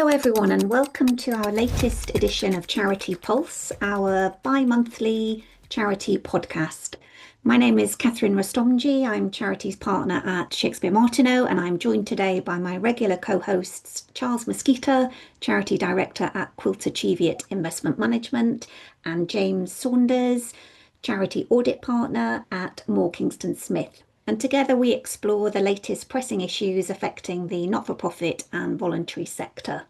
Hello everyone and welcome to our latest edition of CharitEpulse, our bi-monthly charity podcast. My name is Catherine Rastomji. I'm charities partner at Shakespeare Martineau, and I'm joined today by my regular co-hosts Charles Mosquita, charity director at Quilter Cheviot Investment Management, and James Saunders, charity audit partner at Moore Kingston Smith. And together we explore the latest pressing issues affecting the not-for-profit and voluntary sector.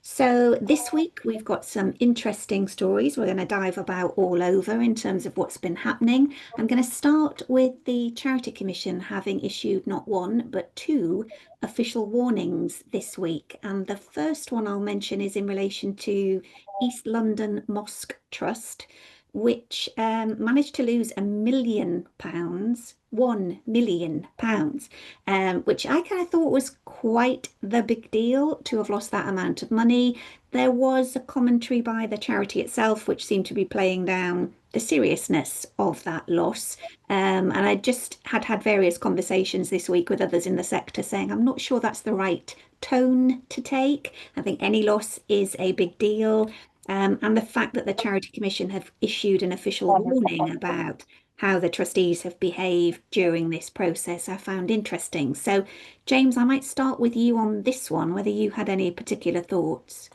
So this week we've got some interesting stories we're going to dive about all over in terms of what's been happening. I'm going to start with the Charity Commission having issued not one but two official warnings this week. And the first one I'll mention is in relation to East London Mosque Trust, which managed to lose £1 million, £1 million, which I kind of thought was quite the big deal to have lost that amount of money. There was a commentary by the charity itself, which seemed to be playing down the seriousness of that loss. And I just had various conversations this week with others in the sector saying, I'm not sure that's the right tone to take. I think any loss is a big deal. And the fact that the Charity Commission have issued an official warning about how the trustees have behaved during this process, I found interesting. So, James, I might start with you on this one, whether you had any particular thoughts.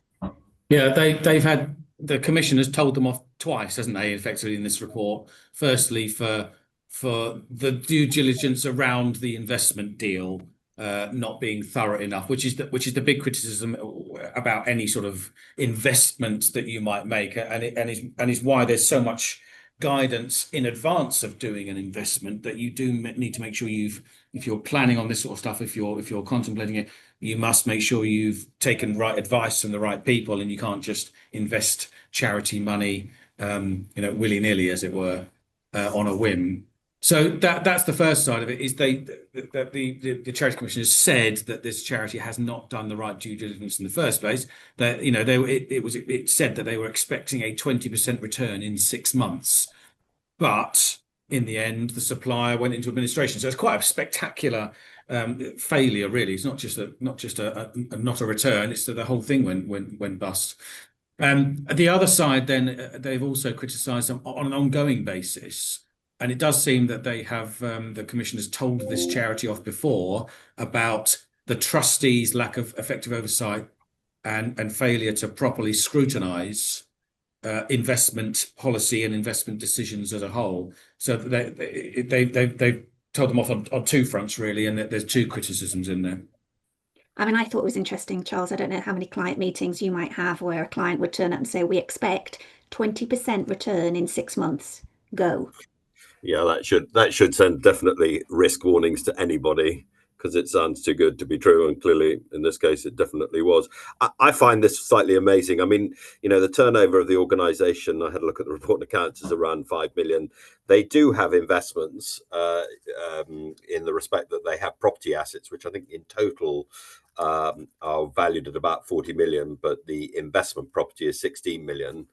Yeah, the commission has told them off twice, hasn't they, effectively in this report. Firstly, for the due diligence around the investment deal not being thorough enough, which is the big criticism about any sort of investment that you might make, and is why there's so much guidance in advance of doing an investment that you do need to make sure if you're planning on this sort of stuff, if you're contemplating it, you must make sure you've taken right advice from the right people, and you can't just invest charity money, willy-nilly, as it were, on a whim. So that's the first side of it. Is the Charity Commission has said that this charity has not done the right due diligence in the first place. That it said that they were expecting a 20% return in 6 months, but in the end, the supplier went into administration. So it's quite a spectacular failure, really. It's not just a return; it's that the whole thing went bust. The other side, then, they've also criticised them on an ongoing basis. And it does seem that they have, the Commission has told this charity off before about the trustees' lack of effective oversight and failure to properly scrutinise investment policy and investment decisions as a whole. So they've told them off on two fronts, really, and there's two criticisms in there. I mean, I thought it was interesting, Charles. I don't know how many client meetings you might have where a client would turn up and say, we expect 20% return in 6 months. Go. Yeah, that should send definitely risk warnings to anybody, because it sounds too good to be true, and clearly in this case it definitely was. I find this slightly amazing. I mean, the turnover of the organisation, I had a look at the report and accounts, is around 5 million. They do have investments in the respect that they have property assets, which I think in total are valued at about 40 million, but the investment property is 16 million.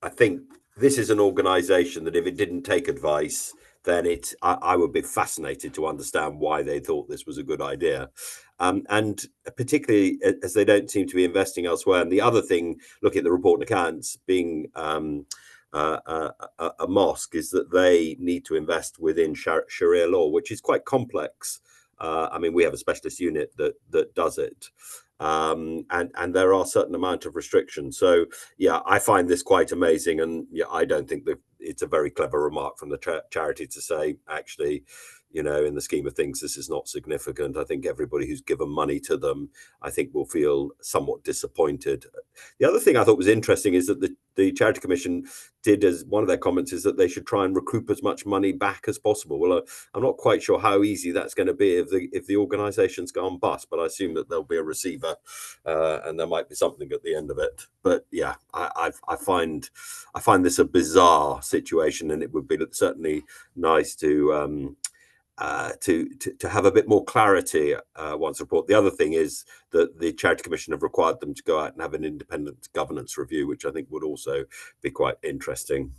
I think this is an organization that if it didn't take advice, then I would be fascinated to understand why they thought this was a good idea. And particularly as they don't seem to be investing elsewhere. And the other thing, looking at the report and accounts, being a mosque, is that they need to invest within Sharia law, which is quite complex. We have a specialist unit that does it. And there are a certain amount of restrictions. So yeah, I find this quite amazing, and yeah, I don't think that it's a very clever remark from the charity to say, actually, in the scheme of things, this is not significant. I think everybody who's given money to them, I think, will feel somewhat disappointed. The other thing I thought was interesting is that the Charity Commission did, as one of their comments, is that they should try and recoup as much money back as possible. Well, I'm not quite sure how easy that's going to be if the organisation's gone bust, but I assume that there'll be a receiver and there might be something at the end of it. But yeah, I find this a bizarre situation, and it would be certainly nice to have a bit more clarity once report. The other thing is that the Charity Commission have required them to go out and have an independent governance review, which I think would also be quite interesting.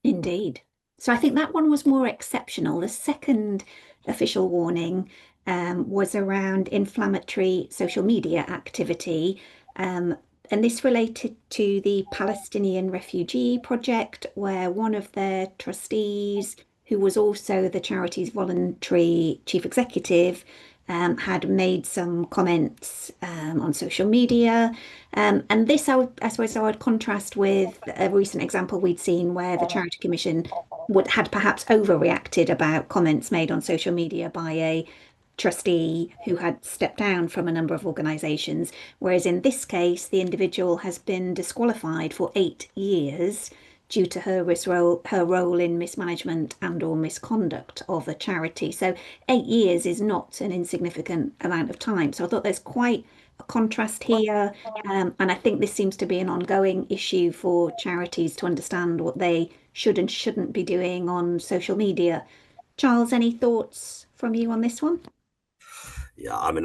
Indeed. So I think that one was more exceptional. The second official warning was around inflammatory social media activity. And this related to the Palestinian Refugee Project, where one of their trustees, who was also the charity's voluntary chief executive, had made some comments on social media. And this, I suppose, I would contrast with a recent example we'd seen where the Charity Commission had perhaps overreacted about comments made on social media by a trustee who had stepped down from a number of organisations, whereas in this case, the individual has been disqualified for 8 years due to her role in mismanagement and or misconduct of a charity. So 8 years is not an insignificant amount of time. So I thought there's quite a contrast here, and I think this seems to be an ongoing issue for charities to understand what they should and shouldn't be doing on social media. Charles, any thoughts from you on this one? Yeah, I mean,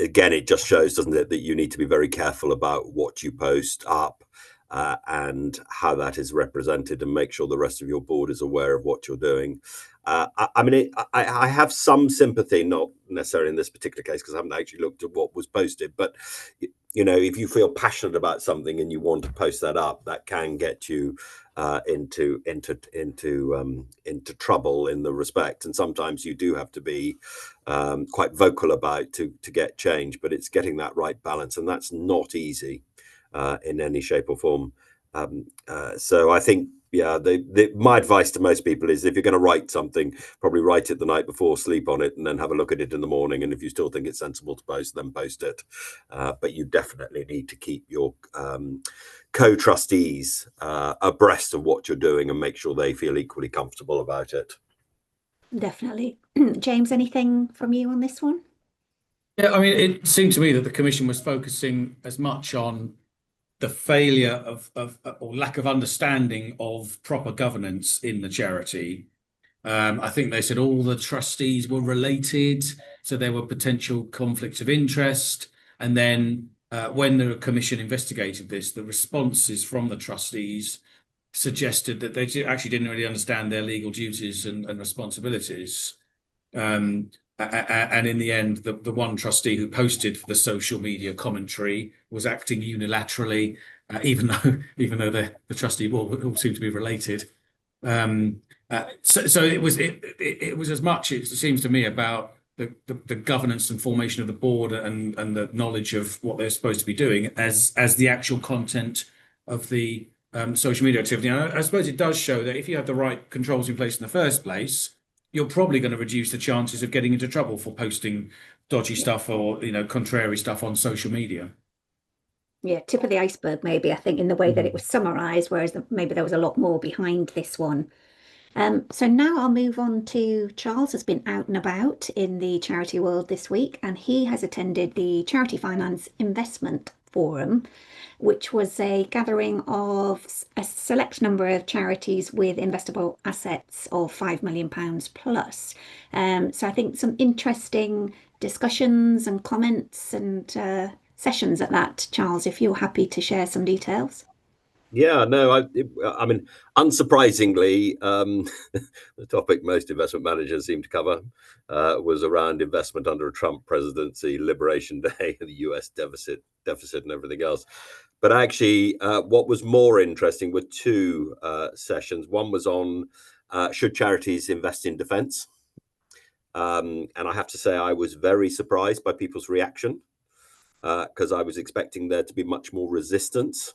again, it just shows, doesn't it, that you need to be very careful about what you post up and how that is represented, and make sure the rest of your board is aware of what you're doing. I mean, I have some sympathy, not necessarily in this particular case, because I haven't actually looked at what was posted, but you know, if you feel passionate about something and you want to post that up, that can get you into trouble in the respect. And sometimes you do have to be quite vocal about to get change, but it's getting that right balance, and that's not easy in any shape or form. So I think, yeah, my advice to most people is, if you're going to write something, probably write it the night before, sleep on it, and then have a look at it in the morning. And if you still think it's sensible to post, then post it. But you definitely need to keep your co-trustees abreast of what you're doing and make sure they feel equally comfortable about it. Definitely. James, anything from you on this one? Yeah, I mean, it seemed to me that the Commission was focusing as much on the failure of or lack of understanding of proper governance in the charity. I think they said all the trustees were related, so there were potential conflicts of interest. And then when the Commission investigated this, the responses from the trustees suggested that they actually didn't really understand their legal duties and responsibilities. And in the end, the one trustee who posted the social media commentary was acting unilaterally, even though the trustee all seemed to be related. So it was as much, it seems to me, about the governance and formation of the board and the knowledge of what they're supposed to be doing as the actual content of the social media activity. And I suppose it does show that if you have the right controls in place in the first place, you're probably going to reduce the chances of getting into trouble for posting dodgy stuff or, you know, contrary stuff on social media. Yeah, tip of the iceberg, maybe, I think, in the way that it was summarised, whereas maybe there was a lot more behind this one. So now I'll move on to Charles, has been out and about in the charity world this week, and he has attended the Charity Finance Investment Forum, which was a gathering of a select number of charities with investable assets of £5 million plus. So I think some interesting discussions and comments and sessions at that, Charles, if you're happy to share some details. Yeah, no, I mean, unsurprisingly, the topic most investment managers seem to cover was around investment under a Trump presidency, Liberation Day, the US deficit and everything else. But actually, what was more interesting were two sessions. One was on should charities invest in defense? And I have to say, I was very surprised by people's reaction, because I was expecting there to be much more resistance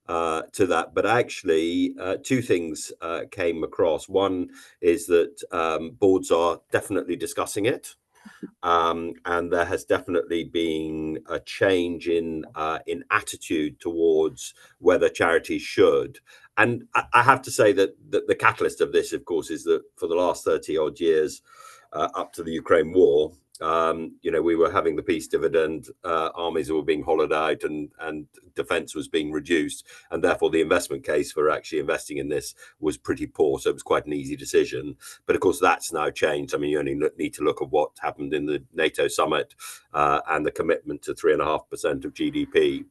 to that. But actually, two things came across. One is that boards are definitely discussing it. And there has definitely been a change in attitude towards whether charities should. And I have to say that the catalyst of this, of course, is that for the last 30 odd years, up to the Ukraine war, you know, we were having the peace dividend, armies were being hollowed out, and defense was being reduced, and therefore the investment case for actually investing in this was pretty poor. So it was quite an easy decision. But of course, that's now changed. I mean, you only need to look at what happened in the NATO summit and the commitment to 3.5% of GDP.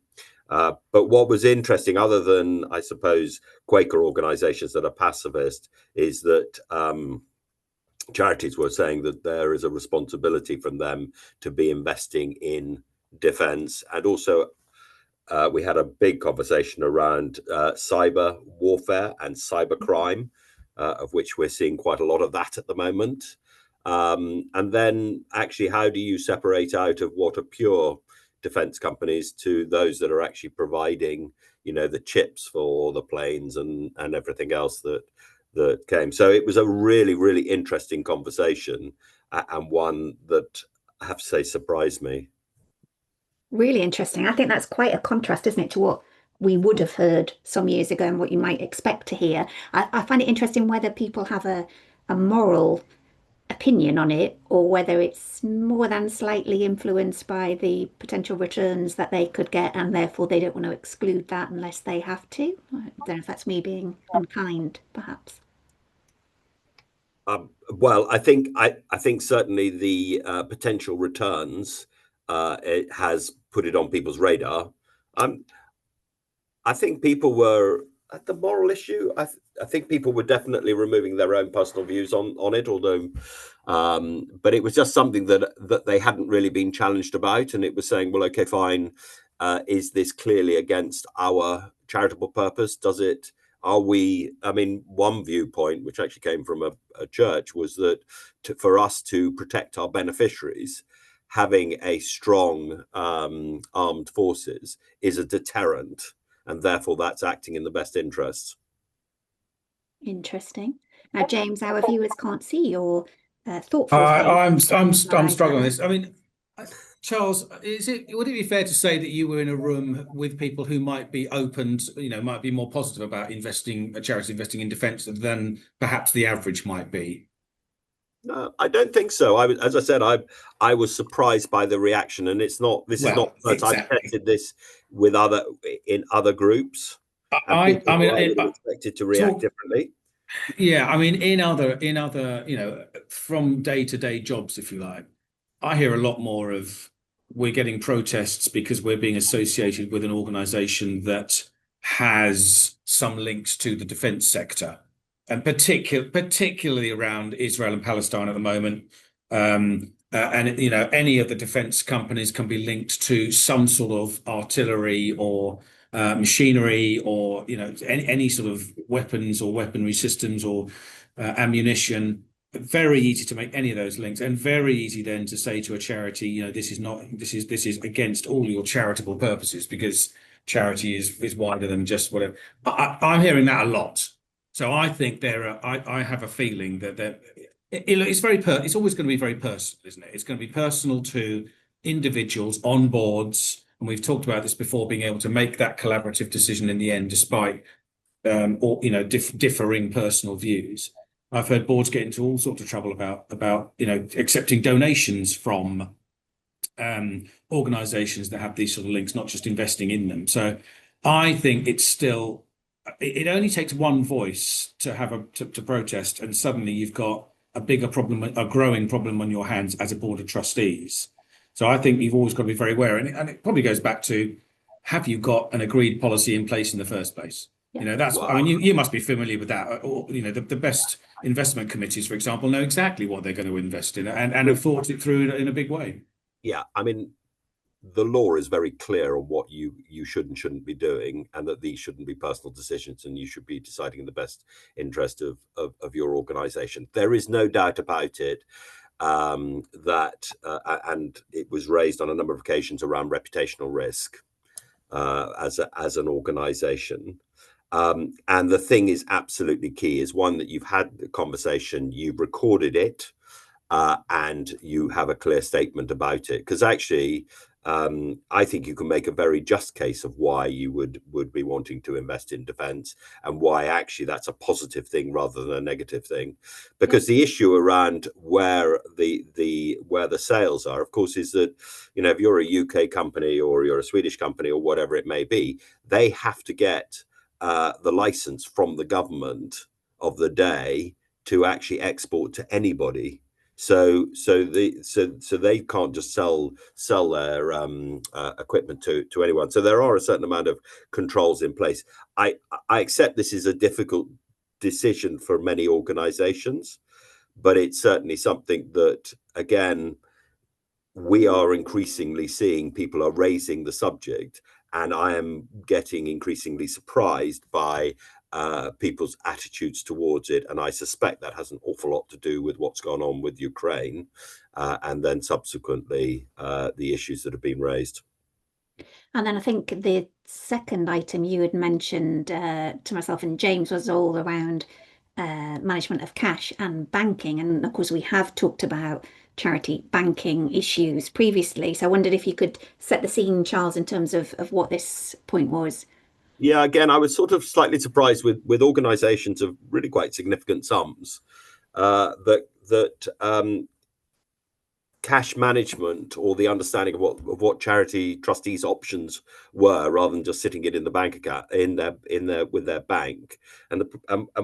But what was interesting, other than, I suppose, Quaker organizations that are pacifist, is that charities were saying that there is a responsibility from them to be investing in defence. And also we had a big conversation around cyber warfare and cyber crime, of which we're seeing quite a lot of that at the moment. And then actually, how do you separate out of what are pure defense companies to those that are actually providing, the chips for the planes and everything else that came? So it was a really, really interesting conversation, and one that I have to say surprised me. Really interesting. I think that's quite a contrast, isn't it, to what we would have heard some years ago and what you might expect to hear. I find it interesting whether people have a moral opinion on it or whether it's more than slightly influenced by the potential returns that they could get and therefore they don't want to exclude that unless they have to. I don't know if that's me being unkind, perhaps. Well, I think certainly the potential returns, it has put it on people's radar. I think people were at the moral issue. I think people were definitely removing their own personal views on it, although, but it was just something that they hadn't really been challenged about, and it was saying, well, okay, fine. Is this clearly against our charitable purpose? Are we? I mean, one viewpoint, which actually came from a church, was that for us to protect our beneficiaries, having a strong armed forces is a deterrent, and therefore that's acting in the best interests. Interesting. Now, James, our viewers can't see your thoughtful I'm face. struggling on this. I mean, Charles, would it be fair to say that you were in a room with people who might be open, might be more positive about charities investing in defence than perhaps the average might be? No, I don't think so. As I said, I was surprised by the reaction, and this is not the first I've tested this with other groups, and people are expected to react differently. Yeah, I mean, in other, from day-to-day jobs, if you like, I hear a lot more of we're getting protests because we're being associated with an organization that has some links to the defense sector, and particularly around Israel and Palestine at the moment. And any of the defense companies can be linked to some sort of artillery or machinery, or any sort of weapons or weaponry systems or ammunition. Very easy to make any of those links, and very easy then to say to a charity, this is against all your charitable purposes, because charity is wider than just whatever. I'm hearing that a lot. So I think I have a feeling that it's always going to be very personal, isn't it? It's going to be personal to individuals on boards, and we've talked about this before, being able to make that collaborative decision in the end, despite differing personal views. I've heard boards get into all sorts of trouble about accepting donations from organizations that have these sort of links, not just investing in them. So I think it only takes one voice to protest, and suddenly you've got a growing problem on your hands as a board of trustees. So I think you've always got to be very aware, and it probably goes back to, have you got an agreed policy in place in the first place? That's, I mean, you must be familiar with that. Or, the best investment committees, for example, know exactly what they're going to invest in and have thought it through in a big way. Yeah, I mean, the law is very clear on what you should and shouldn't be doing, and that these shouldn't be personal decisions, and you should be deciding in the best interest of your organization. There is no doubt about it that, and it was raised on a number of occasions, around reputational risk as an organization. And the thing is absolutely key is, one, that you've had the conversation, you've recorded it, and you have a clear statement about it. Because actually, I think you can make a very just case of why you would be wanting to invest in defence, and why actually that's a positive thing rather than a negative thing. Because the issue around where the sales are, of course, is that, if you're a UK company or you're a Swedish company or whatever it may be, they have to get the license from the government of the day to actually export to anybody. So they can't just sell their equipment to anyone. So there are a certain amount of controls in place. I accept this is a difficult decision for many organizations, but it's certainly something that, again, we are increasingly seeing people are raising the subject, and I am getting increasingly surprised by people's attitudes towards it. And I suspect that has an awful lot to do with what's gone on with Ukraine, and then subsequently the issues that have been raised. And then I think the second item you had mentioned to myself and James was all around management of cash and banking. And of course, we have talked about charity banking issues previously. So I wondered if you could set the scene, Charles, in terms of what this point was. Yeah, again, I was sort of slightly surprised with organisations of really quite significant sums that cash management, or the understanding of what charity trustees' options were, rather than just sitting it in the bank account with their bank. And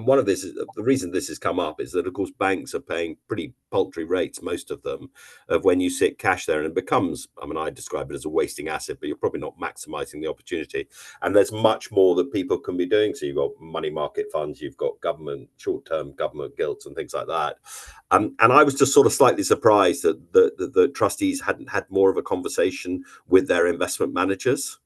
one of this is the reason this has come up is that, of course, banks are paying pretty paltry rates, most of them, of when you sit cash there, and it becomes, I mean, I describe it as a wasting asset, but you're probably not maximizing the opportunity. And there's much more that people can be doing. So you've got money market funds, you've got short-term government gilts and things like that. And I was just sort of slightly surprised that the trustees hadn't had more of a conversation with their investment managers,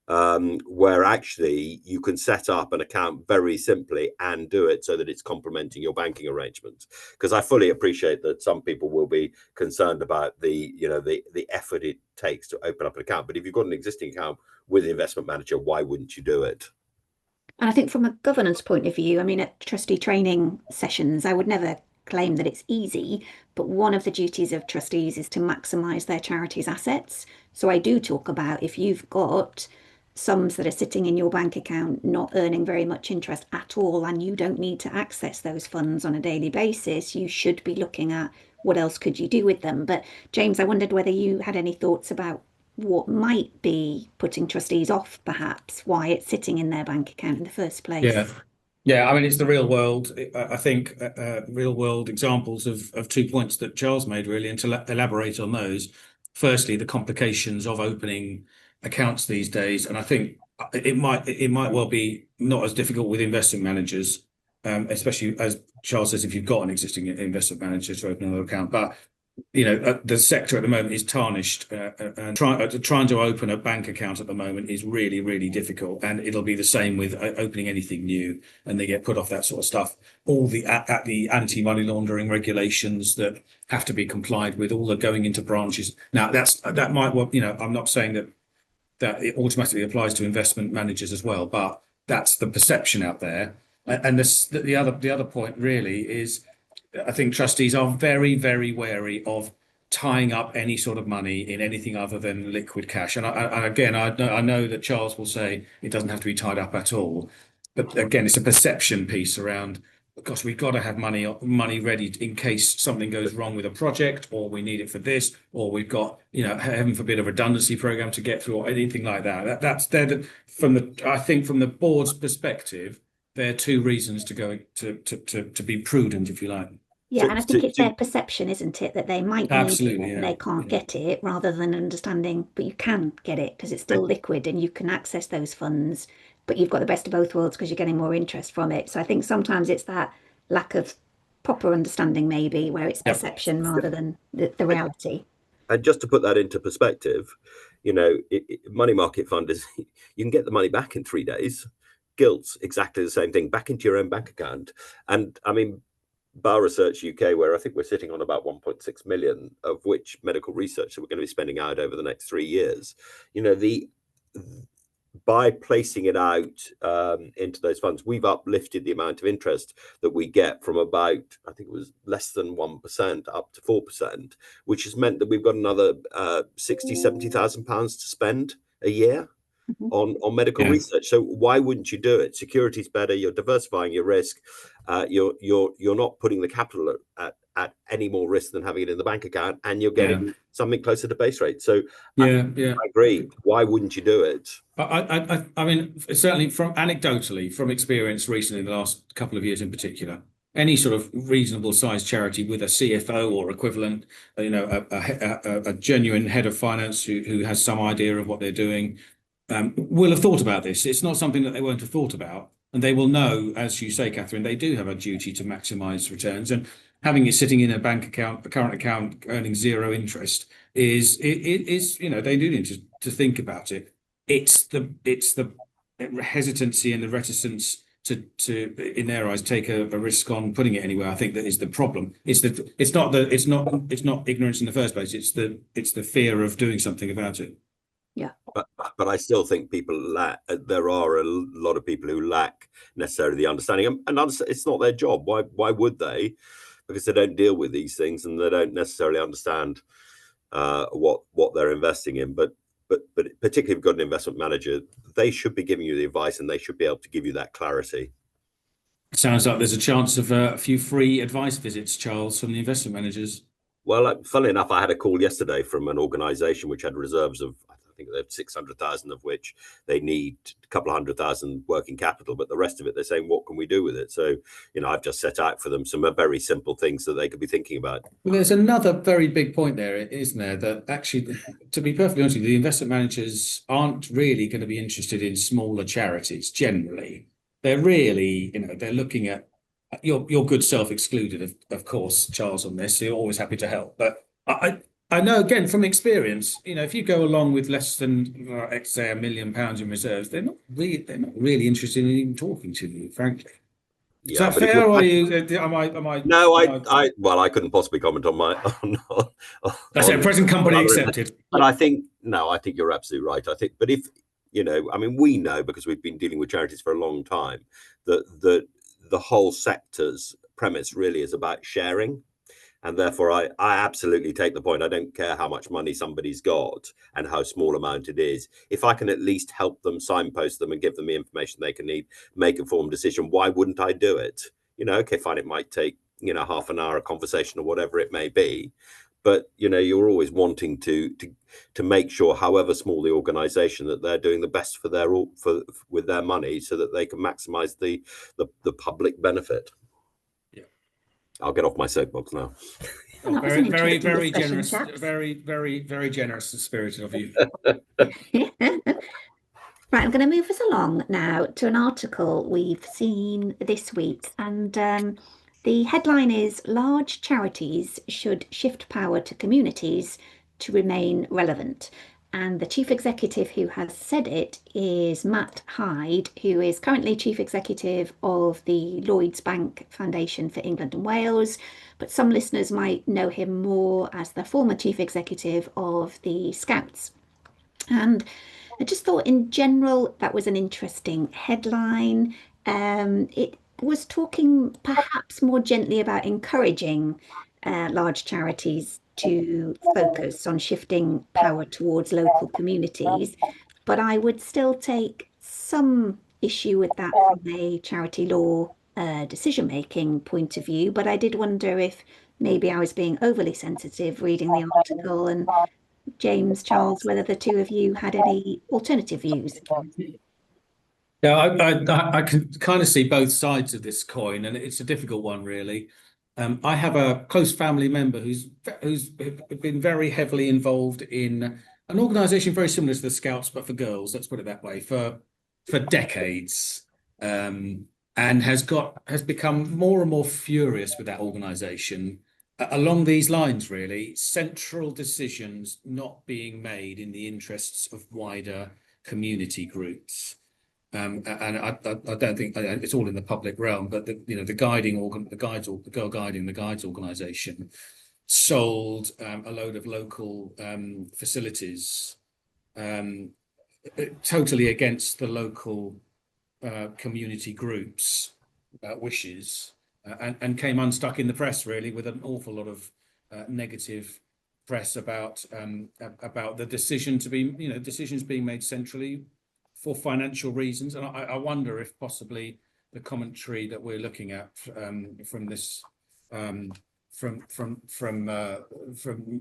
where actually you can set up an account very simply and do it so that it's complementing your banking arrangements. Because I fully appreciate that some people will be concerned about the effort it takes to open up an account. But if you've got an existing account with the investment manager, why wouldn't you do it? And I think from a governance point of view, I mean, at trustee training sessions, I would never claim that it's easy, but one of the duties of trustees is to maximise their charity's assets. So I do talk about, if you've got sums that are sitting in your bank account not earning very much interest at all, and you don't need to access those funds on a daily basis, you should be looking at what else could you do with them. But James, I wondered whether you had any thoughts about what might be putting trustees off, perhaps, why it's sitting in their bank account in the first place. Yeah, I mean, it's the real world. I think real world examples of 2 points that Charles made, really, and to elaborate on those. Firstly, the complications of opening accounts these days, and I think it might well be not as difficult with investment managers, especially, as Charles says, if you've got an existing investment manager to open another account. But the sector at the moment is tarnished, and trying to open a bank account at the moment is really, really difficult. And it'll be the same with opening anything new, and they get put off that sort of stuff. All the anti-money laundering regulations that have to be complied with, all the going into branches. Now that might, well, I'm not saying that it automatically applies to investment managers as well, but that's the perception out there. And the other point really is, I think trustees are very, very wary of tying up any sort of money in anything other than liquid cash. And I know that Charles will say it doesn't have to be tied up at all. But again, it's a perception piece around, because we've got to have money ready in case something goes wrong with a project, or we need it for this, or we've got, heaven forbid, a redundancy program to get through, or anything like that. I think from the board's perspective, there are two reasons to go to be prudent, if you like. Yeah, and I think it's their perception, isn't it, that they might need it and they can't get it, rather than understanding, but you can get it because it's still liquid and you can access those funds, but you've got the best of both worlds because you're getting more interest from it. So I think sometimes it's that lack of proper understanding, maybe, where it's perception rather than the reality. And just to put that into perspective, money market fund is, you can get the money back in 3 days. Gilts, exactly the same thing, back into your own bank account. And I mean, Bar Research UK, where I think we're sitting on about 1.6 million, of which medical research that we're going to be spending out over the next 3 years, by placing it out into those funds, we've uplifted the amount of interest that we get from about, I think it was less than 1% up to 4%, which has meant that we've got another 60,000-70,000 pounds to spend a year on medical research. So why wouldn't you do it? Security's better. You're diversifying your risk. You're not putting the capital at any more risk than having it in the bank account, and you're getting something closer to base rate. So I agree. Why wouldn't you do it? I mean, certainly anecdotally, from experience recently, the last couple of years in particular, any sort of reasonable sized charity with a CFO or equivalent, a genuine head of finance who has some idea of what they're doing, will have thought about this. It's not something that they won't have thought about, and they will know, as you say, Catherine, they do have a duty to maximise returns. And having it sitting in a bank account, a current account, earning zero interest is they do need to think about it. It's the hesitancy and the reticence to in their eyes take a risk on putting it anywhere. I think that is the problem. It's not ignorance in the first place. It's the fear of doing something about it. Yeah. But I still think people lack. There are a lot of people who lack necessarily the understanding, and it's not their job. Why would they? Because they don't deal with these things and they don't necessarily understand what they're investing in. But particularly if you've got an investment manager, they should be giving you the advice and they should be able to give you that clarity. Sounds like there's a chance of a few free advice visits, Charles, from the investment managers. Well, funnily enough, I had a call yesterday from an organisation which had reserves of, I think they have 600,000, of which they need a couple of 100,000 working capital, but the rest of it, they're saying, what can we do with it? So, I've just set out for them some very simple things that they could be thinking about. Well, there's another very big point there, isn't there? That actually, to be perfectly honest with you, the investment managers aren't really going to be interested in smaller charities generally. They're really, they're looking at your good self excluded, of course, Charles, on this. You're always happy to help. But I know, again, from experience, if you go along with less than, let's say, £1 million in reserves, they're not really interested in even talking to you, frankly. Yeah, is that fair, or am I? No, I couldn't possibly comment on my. That's a present company accepted. But I think you're absolutely right. I think, but if we know, because we've been dealing with charities for a long time, that the whole sector's premise really is about sharing. And therefore, I absolutely take the point. I don't care how much money somebody's got and how small amount it is. If I can at least help them, signpost them and give them the information they can need, make a informed decision, why wouldn't I do it? Okay, fine, it might take, half an hour, a conversation or whatever it may be. But, you're always wanting to make sure, however small the organization, that they're doing the best with their money so that they can maximize the public benefit. I'll get off my soapbox now. Well, very, very, very generous, very, very, very generous and spirited of you. Right, I'm going to move us along now to an article we've seen this week, and the headline is "Large Charities Should Shift Power to Communities to Remain Relevant." And the chief executive who has said it is Matt Hyde, who is currently chief executive of the Lloyds Bank Foundation for England and Wales. But some listeners might know him more as the former chief executive of the Scouts. And I just thought in general that was an interesting headline. It was talking perhaps more gently about encouraging large charities to focus on shifting power towards local communities, but I would still take some issue with that from a charity law decision-making point of view. But I did wonder if maybe I was being overly sensitive reading the article, and James, Charles, whether the two of you had any alternative views. Yeah, I can kind of see both sides of this coin, and it's a difficult one, really. I have a close family member who's been very heavily involved in an organisation very similar to the Scouts, but for girls. Let's put it that way, for decades, and has become more and more furious with that organisation along these lines. Really, central decisions not being made in the interests of wider community groups. And I don't think it's all in the public realm, but the Girl Guiding the Guides organisation sold a load of local facilities totally against the local community groups' wishes, and came unstuck in the press, really, with an awful lot of negative press about the decision to be, decisions being made centrally for financial reasons. And I wonder if possibly the commentary that we're looking at from this from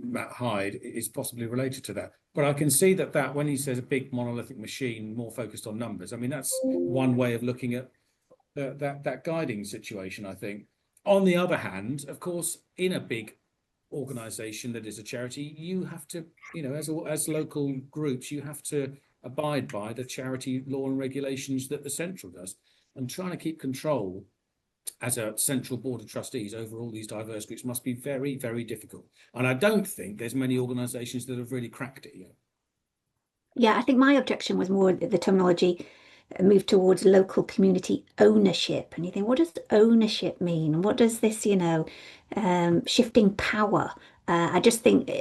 Matt Hyde is possibly related to that. But I can see that when he says a big monolithic machine more focused on numbers, I mean, that's one way of looking at that guiding situation, I think. On the other hand, of course, in a big organization that is a charity, you have to, as local groups, you have to abide by the charity law and regulations that the central does, and trying to keep control as a central board of trustees over all these diverse groups must be very, very difficult. And I don't think there's many organisations that have really cracked it yet. Yeah, I think my objection was more the terminology move towards local community ownership. And you think, what does ownership mean? What does this, shifting power? I just think,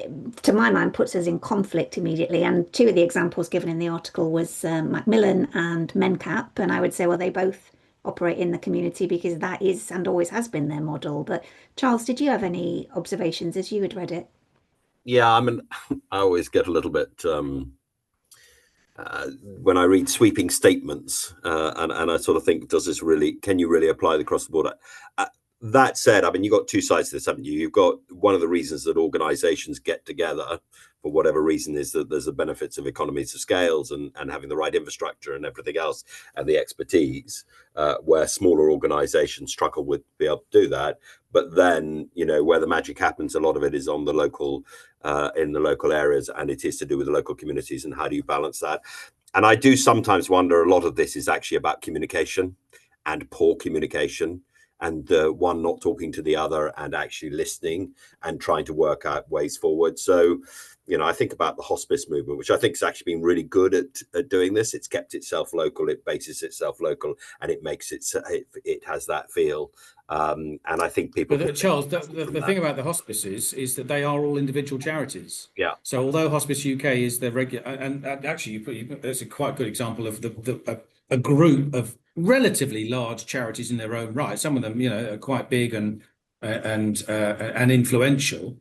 to my mind, puts us in conflict immediately. And two of the examples given in the article was Macmillan and Mencap. And I would say, well, they both operate in the community because that is and always has been their model. But Charles, did you have any observations as you had read it? Yeah, I mean, I always get a little bit when I read sweeping statements, and I sort of think, can you really apply it across the board? That said, I mean, you've got two sides to this, haven't you? You've got one of the reasons that organizations get together for whatever reason is that there's the benefits of economies of scales and having the right infrastructure and everything else and the expertise, where smaller organizations struggle with be able to do that. But then, where the magic happens, a lot of it is on the local, in the local areas, and it is to do with the local communities and how do you balance that? And I do sometimes wonder, a lot of this is actually about communication and poor communication, and one not talking to the other and actually listening and trying to work out ways forward. So, I think about the hospice movement, which I think has actually been really good at doing this. It's kept itself local, it bases itself local, and it makes it has that feel. And I think people. But Charles, the thing about the hospices is that they are all individual charities. Yeah. So although Hospice UK is the regular, and actually that's a quite good example of a group of relatively large charities in their own right. Some of them, are quite big and influential,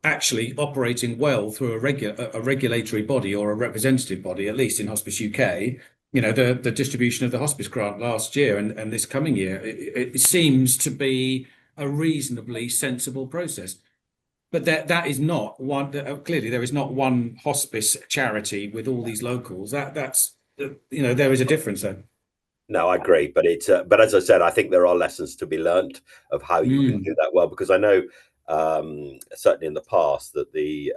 actually operating well through a regulatory body or a representative body, at least in Hospice UK. The distribution of the hospice grant last year and this coming year, it seems to be a reasonably sensible process. But that is not one. Clearly, there is not one hospice charity with all these locals. That's there is a difference there. No, I agree, but but as I said, I think there are lessons to be learnt of how you can do that well, because I know certainly in the past that the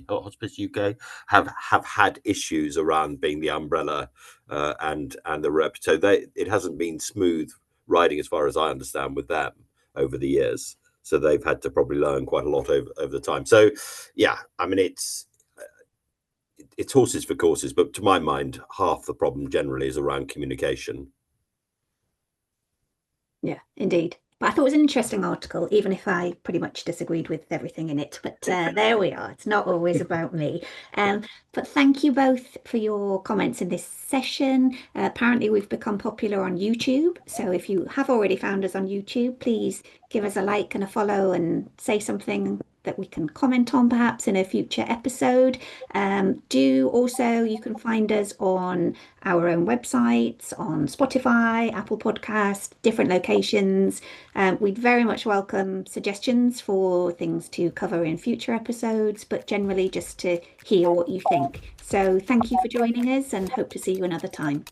Hospice UK have had issues around being the umbrella and the rep. So it hasn't been smooth riding, as far as I understand, with them over the years. So they've had to probably learn quite a lot over the time. So yeah, I mean, it's horses for courses, but to my mind, half the problem generally is around communication. Yeah, indeed. But I thought it was an interesting article, even if I pretty much disagreed with everything in it. But there we are. It's not always about me. But thank you both for your comments in this session. Apparently, we've become popular on YouTube. So if you have already found us on YouTube, please give us a like and a follow and say something that we can comment on perhaps in a future episode. You can find us on our own websites, on Spotify, Apple Podcast, different locations. We'd very much welcome suggestions for things to cover in future episodes, but generally just to hear what you think. So thank you for joining us and hope to see you another time.